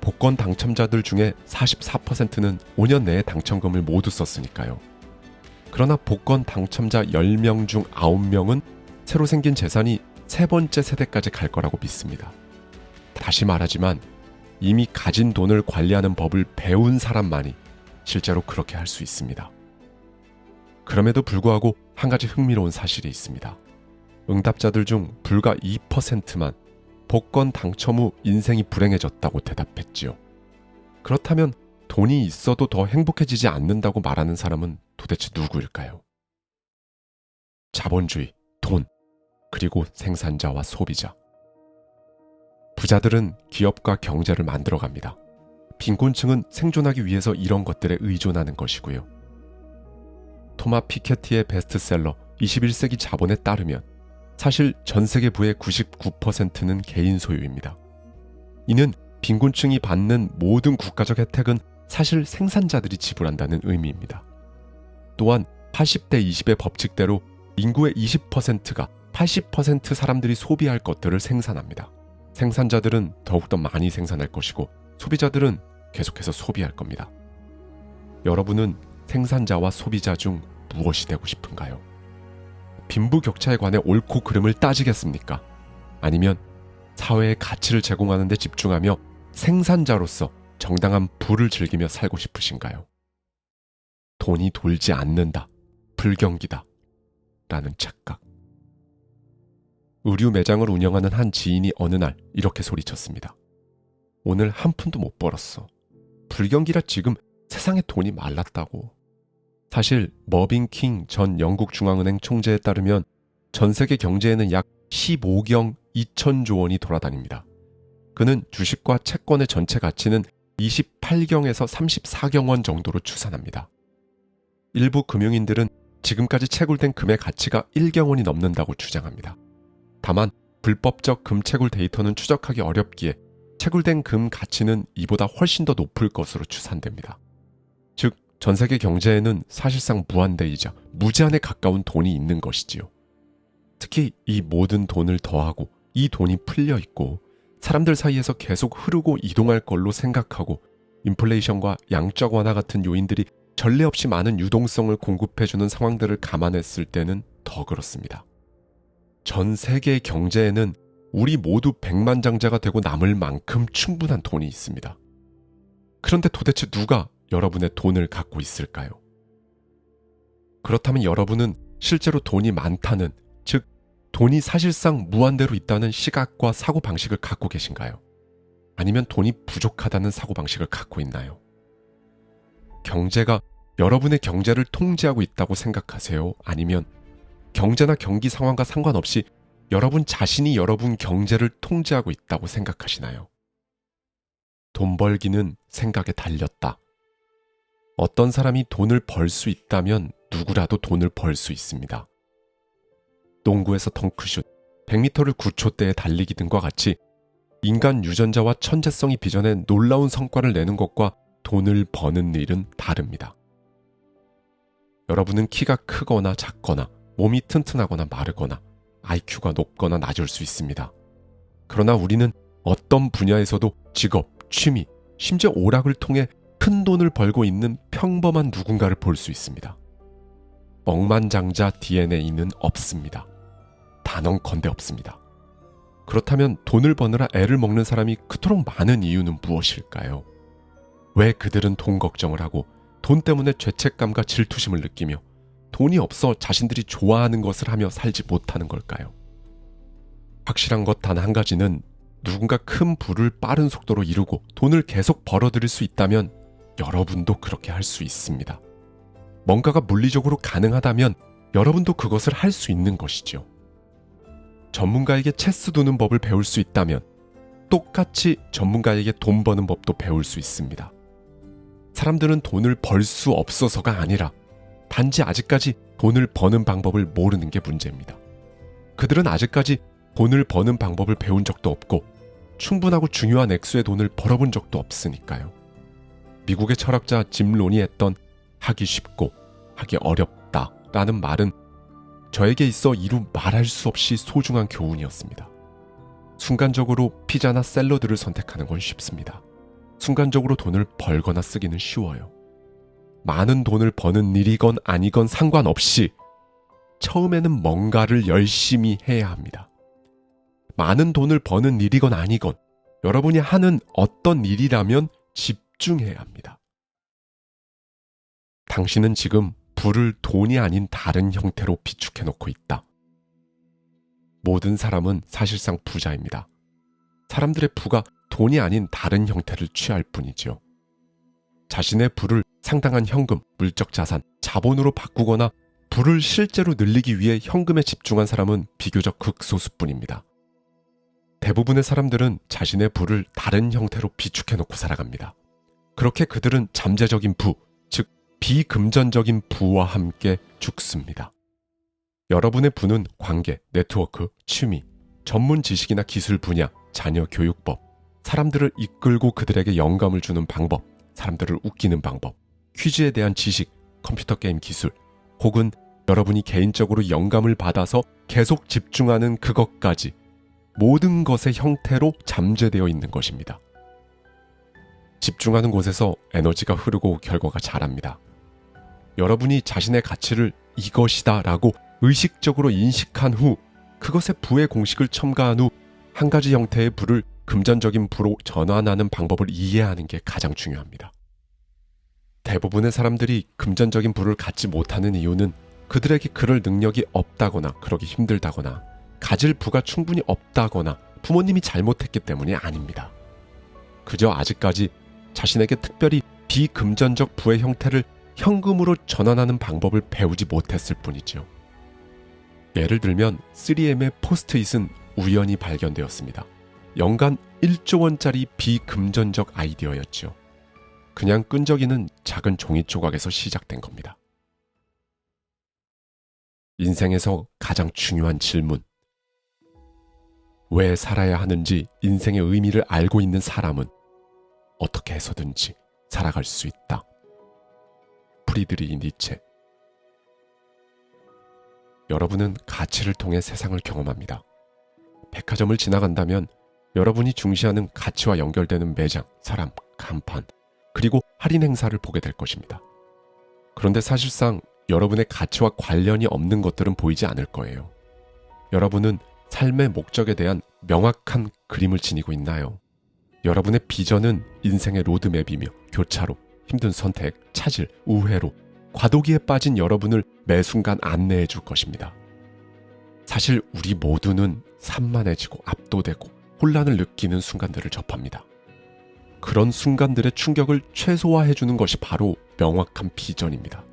복권 당첨자들 중에 44%는 5년 내에 당첨금을 모두 썼으니까요. 그러나 복권 당첨자 10명 중 9명은 새로 생긴 재산이 세 번째 세대까지 갈 거라고 믿습니다. 다시 말하지만 이미 가진 돈을 관리하는 법을 배운 사람만이 실제로 그렇게 할 수 있습니다. 그럼에도 불구하고 한 가지 흥미로운 사실이 있습니다. 응답자들 중 불과 2%만 복권 당첨 후 인생이 불행해졌다고 대답했지요. 그렇다면 돈이 있어도 더 행복해지지 않는다고 말하는 사람은 도대체 누구일까요? 자본주의, 돈, 그리고 생산자와 소비자. 부자들은 기업과 경제를 만들어갑니다. 빈곤층은 생존하기 위해서 이런 것들에 의존하는 것이고요. 토마 피케티의 베스트셀러 21세기 자본에 따르면 사실 전 세계 부의 99%는 개인 소유입니다. 이는 빈곤층이 받는 모든 국가적 혜택은 사실 생산자들이 지불한다는 의미입니다. 또한 80대 20의 법칙대로 인구의 20%가 80% 사람들이 소비할 것들을 생산합니다. 생산자들은 더욱더 많이 생산할 것이고 소비자들은 계속해서 소비할 겁니다. 여러분은 생산자와 소비자 중 무엇이 되고 싶은가요? 빈부격차에 관해 옳고 그름을 따지겠습니까? 아니면 사회의 가치를 제공하는 데 집중하며 생산자로서 정당한 부를 즐기며 살고 싶으신가요? 돈이 돌지 않는다, 불경기다 라는 착각. 의류 매장을 운영하는 한 지인이 어느 날 이렇게 소리쳤습니다. 오늘 한 푼도 못 벌었어. 불경기라 지금 세상에 돈이 말랐다고. 사실 머빈 킹 전 영국 중앙은행 총재에 따르면 전 세계 경제에는 약 15경 2천조 원이 돌아다닙니다. 그는 주식과 채권의 전체 가치는 28경에서 34경 원 정도로 추산합니다. 일부 금융인들은 지금까지 채굴된 금의 가치가 1경 원이 넘는다고 주장합니다. 다만 불법적 금 채굴 데이터는 추적하기 어렵기에 채굴된 금 가치는 이보다 훨씬 더 높을 것으로 추산됩니다. 즉, 전 세계 경제에는 사실상 무한대이자 무제한에 가까운 돈이 있는 것이지요. 특히 이 모든 돈을 더하고 이 돈이 풀려 있고 사람들 사이에서 계속 흐르고 이동할 걸로 생각하고 인플레이션과 양적 완화 같은 요인들이 전례 없이 많은 유동성을 공급해주는 상황들을 감안했을 때는 더 그렇습니다. 전 세계 경제에는 우리 모두 백만장자가 되고 남을 만큼 충분한 돈이 있습니다. 그런데 도대체 누가 여러분의 돈을 갖고 있을까요? 그렇다면 여러분은 실제로 돈이 많다는, 즉 돈이 사실상 무한대로 있다는 시각과 사고방식을 갖고 계신가요? 아니면 돈이 부족하다는 사고방식을 갖고 있나요? 경제가 여러분의 경제를 통제하고 있다고 생각하세요? 아니면 경제나 경기 상황과 상관없이 여러분 자신이 여러분 경제를 통제하고 있다고 생각하시나요? 돈 벌기는 생각에 달렸다. 어떤 사람이 돈을 벌 수 있다면 누구라도 돈을 벌 수 있습니다. 농구에서 덩크슛, 100m를 9초대에 달리기 등과 같이 인간 유전자와 천재성이 빚어낸 놀라운 성과를 내는 것과 돈을 버는 일은 다릅니다. 여러분은 키가 크거나 작거나 몸이 튼튼하거나 마르거나 IQ가 높거나 낮을 수 있습니다. 그러나 우리는 어떤 분야에서도 직업, 취미, 심지어 오락을 통해 큰 돈을 벌고 있는 평범한 누군가를 볼 수 있습니다. 억만장자 DNA는 없습니다. 단언컨대 없습니다. 그렇다면 돈을 버느라 애를 먹는 사람이 그토록 많은 이유는 무엇일까요? 왜 그들은 돈 걱정을 하고 돈 때문에 죄책감과 질투심을 느끼며 돈이 없어 자신들이 좋아하는 것을 하며 살지 못하는 걸까요? 확실한 것 단 한 가지는 누군가 큰 부를 빠른 속도로 이루고 돈을 계속 벌어들일 수 있다면 여러분도 그렇게 할 수 있습니다. 뭔가가 물리적으로 가능하다면 여러분도 그것을 할 수 있는 것이죠. 전문가에게 체스 두는 법을 배울 수 있다면 똑같이 전문가에게 돈 버는 법도 배울 수 있습니다. 사람들은 돈을 벌 수 없어서가 아니라 단지 아직까지 돈을 버는 방법을 모르는 게 문제입니다. 그들은 아직까지 돈을 버는 방법을 배운 적도 없고 충분하고 중요한 액수의 돈을 벌어본 적도 없으니까요. 미국의 철학자 짐 론이 했던 하기 쉽고 하기 어렵다 라는 말은 저에게 있어 이루 말할 수 없이 소중한 교훈이었습니다. 순간적으로 피자나 샐러드를 선택하는 건 쉽습니다. 순간적으로 돈을 벌거나 쓰기는 쉬워요. 많은 돈을 버는 일이건 아니건 상관없이 처음에는 뭔가를 열심히 해야 합니다. 많은 돈을 버는 일이건 아니건 여러분이 하는 어떤 일이라면 집중해야 합니다. 당신은 지금 부를 돈이 아닌 다른 형태로 비축해놓고 있다. 모든 사람은 사실상 부자입니다. 사람들의 부가 돈이 아닌 다른 형태를 취할 뿐이지요. 자신의 부를 상당한 현금, 물적 자산, 자본으로 바꾸거나 부를 실제로 늘리기 위해 현금에 집중한 사람은 비교적 극소수뿐입니다. 대부분의 사람들은 자신의 부를 다른 형태로 비축해놓고 살아갑니다. 그렇게 그들은 잠재적인 부, 즉 비금전적인 부와 함께 죽습니다. 여러분의 부는 관계, 네트워크, 취미, 전문 지식이나 기술 분야, 자녀 교육법, 사람들을 이끌고 그들에게 영감을 주는 방법, 사람들을 웃기는 방법, 퀴즈에 대한 지식, 컴퓨터 게임 기술, 혹은 여러분이 개인적으로 영감을 받아서 계속 집중하는 그것까지 모든 것의 형태로 잠재되어 있는 것입니다. 집중하는 곳에서 에너지가 흐르고 결과가 자랍니다. 여러분이 자신의 가치를 이것이다 라고 의식적으로 인식한 후 그것의 부의 공식을 첨가한 후 한 가지 형태의 부를 금전적인 부로 전환하는 방법을 이해하는 게 가장 중요합니다. 대부분의 사람들이 금전적인 부를 갖지 못하는 이유는 그들에게 그럴 능력이 없다거나 그러기 힘들다거나 가질 부가 충분히 없다거나 부모님이 잘못했기 때문이 아닙니다. 그저 아직까지 자신에게 특별히 비금전적 부의 형태를 현금으로 전환하는 방법을 배우지 못했을 뿐이죠. 예를 들면 3M의 포스트잇은 우연히 발견되었습니다. 연간 1조 원짜리 비금전적 아이디어였죠. 그냥 끈적이는 작은 종이 조각에서 시작된 겁니다. 인생에서 가장 중요한 질문. 왜 살아야 하는지 인생의 의미를 알고 있는 사람은 어떻게 해서든지 살아갈 수 있다. 프리드리히 니체. 여러분은 가치를 통해 세상을 경험합니다. 백화점을 지나간다면 여러분이 중시하는 가치와 연결되는 매장, 사람, 간판, 그리고 할인 행사를 보게 될 것입니다. 그런데 사실상 여러분의 가치와 관련이 없는 것들은 보이지 않을 거예요. 여러분은 삶의 목적에 대한 명확한 그림을 지니고 있나요? 여러분의 비전은 인생의 로드맵이며 교차로, 힘든 선택, 차질, 우회로, 과도기에 빠진 여러분을 매 순간 안내해 줄 것입니다. 사실 우리 모두는 산만해지고 압도되고 혼란을 느끼는 순간들을 접합니다. 그런 순간들의 충격을 최소화해 주는 것이 바로 명확한 비전입니다.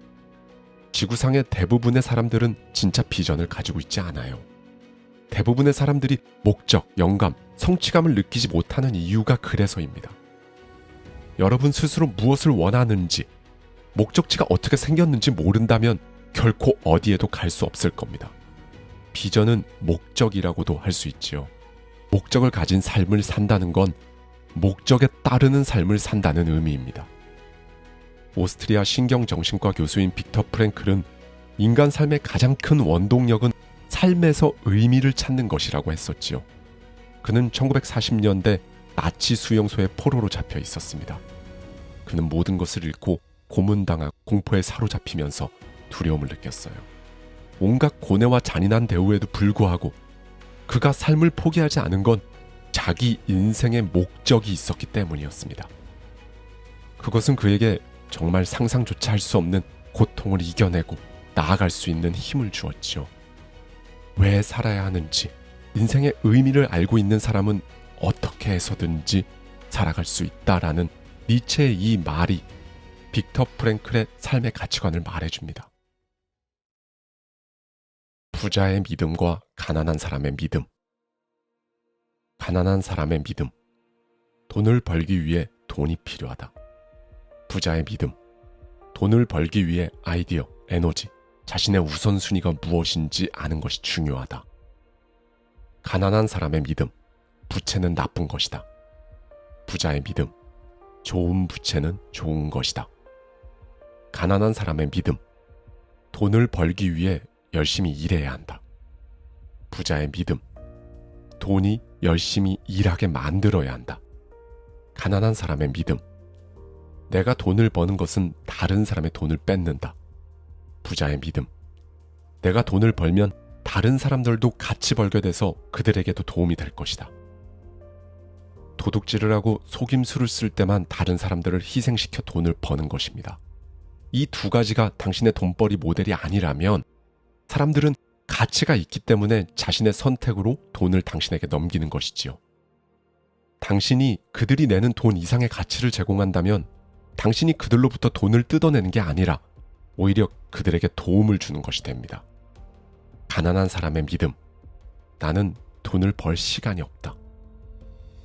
지구상의 대부분의 사람들은 진짜 비전을 가지고 있지 않아요. 대부분의 사람들이 목적, 영감, 성취감을 느끼지 못하는 이유가 그래서입니다. 여러분 스스로 무엇을 원하는지, 목적지가 어떻게 생겼는지 모른다면 결코 어디에도 갈 수 없을 겁니다. 비전은 목적이라고도 할 수 있지요. 목적을 가진 삶을 산다는 건 목적에 따르는 삶을 산다는 의미입니다. 오스트리아 신경정신과 교수인 빅터 프랭클은 인간 삶의 가장 큰 원동력은 삶에서 의미를 찾는 것이라고 했었지요. 그는 1940년대 나치 수용소의 포로로 잡혀 있었습니다. 그는 모든 것을 잃고 고문당하고 공포에 사로잡히면서 두려움을 느꼈어요. 온갖 고뇌와 잔인한 대우에도 불구하고 그가 삶을 포기하지 않은 건 자기 인생의 목적이 있었기 때문이었습니다. 그것은 그에게 정말 상상조차 할 수 없는 고통을 이겨내고 나아갈 수 있는 힘을 주었지요. 왜 살아야 하는지, 인생의 의미를 알고 있는 사람은 어떻게 해서든지 살아갈 수 있다라는 니체의 이 말이 빅터 프랭클의 삶의 가치관을 말해줍니다. 부자의 믿음과 가난한 사람의 믿음. 가난한 사람의 믿음. 돈을 벌기 위해 돈이 필요하다. 부자의 믿음. 돈을 벌기 위해 아이디어, 에너지, 자신의 우선순위가 무엇인지 아는 것이 중요하다. 가난한 사람의 믿음. 부채는 나쁜 것이다. 부자의 믿음. 좋은 부채는 좋은 것이다. 가난한 사람의 믿음. 돈을 벌기 위해 열심히 일해야 한다. 부자의 믿음. 돈이 열심히 일하게 만들어야 한다. 가난한 사람의 믿음. 내가 돈을 버는 것은 다른 사람의 돈을 뺏는다. 부자의 믿음. 내가 돈을 벌면 다른 사람들도 같이 벌게 돼서 그들에게도 도움이 될 것이다. 도둑질을 하고 속임수를 쓸 때만 다른 사람들을 희생시켜 돈을 버는 것입니다. 이 두 가지가 당신의 돈벌이 모델이 아니라면 사람들은 가치가 있기 때문에 자신의 선택으로 돈을 당신에게 넘기는 것이지요. 당신이 그들이 내는 돈 이상의 가치를 제공한다면 당신이 그들로부터 돈을 뜯어내는 게 아니라 오히려 그들에게 도움을 주는 것이 됩니다. 가난한 사람의 믿음. 나는 돈을 벌 시간이 없다.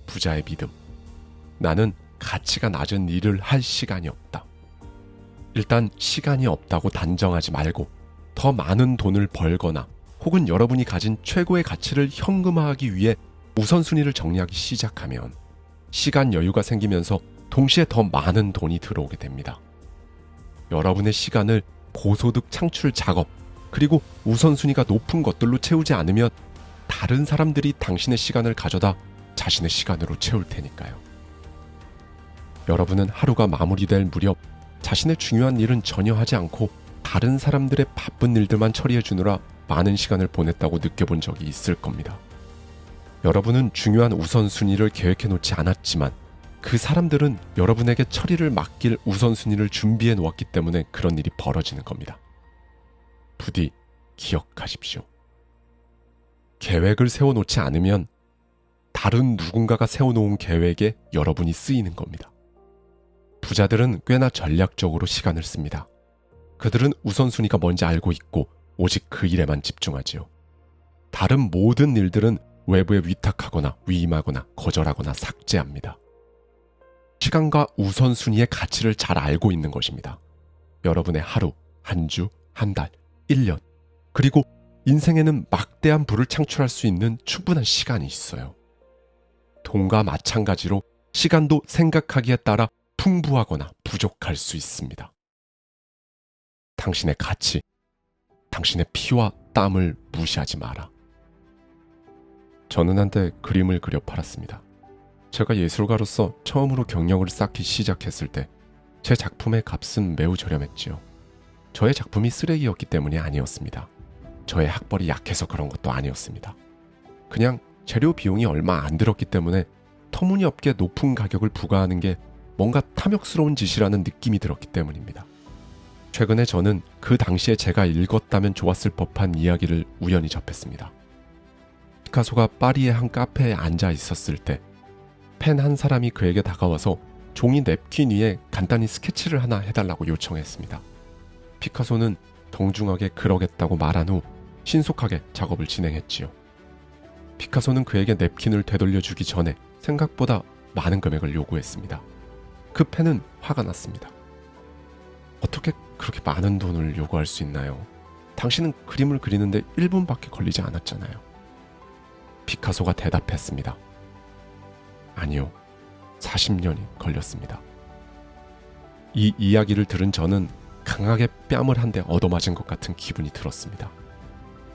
부자의 믿음. 나는 가치가 낮은 일을 할 시간이 없다. 일단 시간이 없다고 단정하지 말고 더 많은 돈을 벌거나 혹은 여러분이 가진 최고의 가치를 현금화하기 위해 우선순위를 정리하기 시작하면 시간 여유가 생기면서 동시에 더 많은 돈이 들어오게 됩니다. 여러분의 시간을 고소득 창출 작업 그리고 우선순위가 높은 것들로 채우지 않으면 다른 사람들이 당신의 시간을 가져다 자신의 시간으로 채울 테니까요. 여러분은 하루가 마무리될 무렵 자신의 중요한 일은 전혀 하지 않고 다른 사람들의 바쁜 일들만 처리해 주느라 많은 시간을 보냈다고 느껴본 적이 있을 겁니다. 여러분은 중요한 우선순위를 계획해 놓지 않았지만 그 사람들은 여러분에게 처리를 맡길 우선순위를 준비해 놓았기 때문에 그런 일이 벌어지는 겁니다. 부디 기억하십시오. 계획을 세워놓지 않으면 다른 누군가가 세워놓은 계획에 여러분이 쓰이는 겁니다. 부자들은 꽤나 전략적으로 시간을 씁니다. 그들은 우선순위가 뭔지 알고 있고 오직 그 일에만 집중하지요. 다른 모든 일들은 외부에 위탁하거나 위임하거나 거절하거나 삭제합니다. 시간과 우선순위의 가치를 잘 알고 있는 것입니다. 여러분의 하루, 한 주, 한 달, 1년, 그리고 인생에는 막대한 부를 창출할 수 있는 충분한 시간이 있어요. 돈과 마찬가지로 시간도 생각하기에 따라 풍부하거나 부족할 수 있습니다. 당신의 가치, 당신의 피와 땀을 무시하지 마라. 저는 한때 그림을 그려 팔았습니다. 제가 예술가로서 처음으로 경력을 쌓기 시작했을 때 제 작품의 값은 매우 저렴했지요. 저의 작품이 쓰레기였기 때문이 아니었습니다. 저의 학벌이 약해서 그런 것도 아니었습니다. 그냥 재료 비용이 얼마 안 들었기 때문에 터무니없게 높은 가격을 부과하는 게 뭔가 탐욕스러운 짓이라는 느낌이 들었기 때문입니다. 최근에 저는 그 당시에 제가 읽었다면 좋았을 법한 이야기를 우연히 접했습니다. 피카소가 파리의 한 카페에 앉아 있었을 때 팬 한 사람이 그에게 다가와서 종이 냅킨 위에 간단히 스케치를 하나 해달라고 요청했습니다. 피카소는 정중하게 그러겠다고 말한 후 신속하게 작업을 진행했지요. 피카소는 그에게 냅킨을 되돌려주기 전에 생각보다 많은 금액을 요구했습니다. 그 팬은 화가 났습니다. 어떻게 그렇게 많은 돈을 요구할 수 있나요? 당신은 그림을 그리는데 1분밖에 걸리지 않았잖아요. 피카소가 대답했습니다. 아니요, 40년이 걸렸습니다. 이 이야기를 들은 저는 강하게 뺨을 한 대 얻어맞은 것 같은 기분이 들었습니다.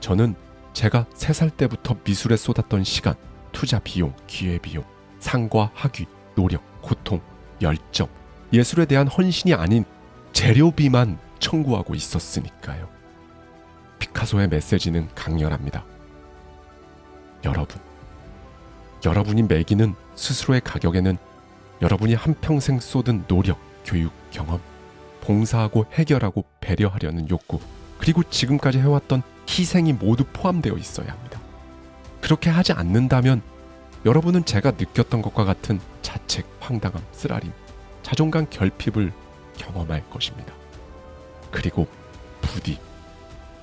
저는 제가 3살 때부터 미술에 쏟았던 시간, 투자 비용, 기회비용, 상과 학위, 노력, 고통, 열정, 예술에 대한 헌신이 아닌 재료비만 청구하고 있었으니까요. 피카소의 메시지는 강렬합니다. 여러분이 매기는 스스로의 가격에는 여러분이 한평생 쏟은 노력, 교육, 경험, 봉사하고 해결하고 배려하려는 욕구, 그리고 지금까지 해왔던 희생이 모두 포함되어 있어야 합니다. 그렇게 하지 않는다면 여러분은 제가 느꼈던 것과 같은 자책, 황당함, 쓰라림, 자존감 결핍을 경험할 것입니다. 그리고 부디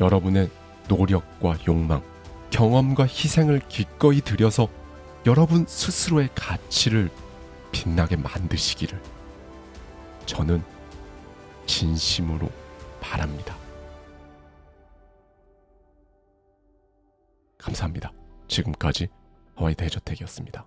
여러분의 노력과 욕망, 경험과 희생을 기꺼이 들여서 여러분 스스로의 가치를 빛나게 만드시기를 저는 진심으로 바랍니다. 감사합니다. 지금까지 하와이 대저택이었습니다.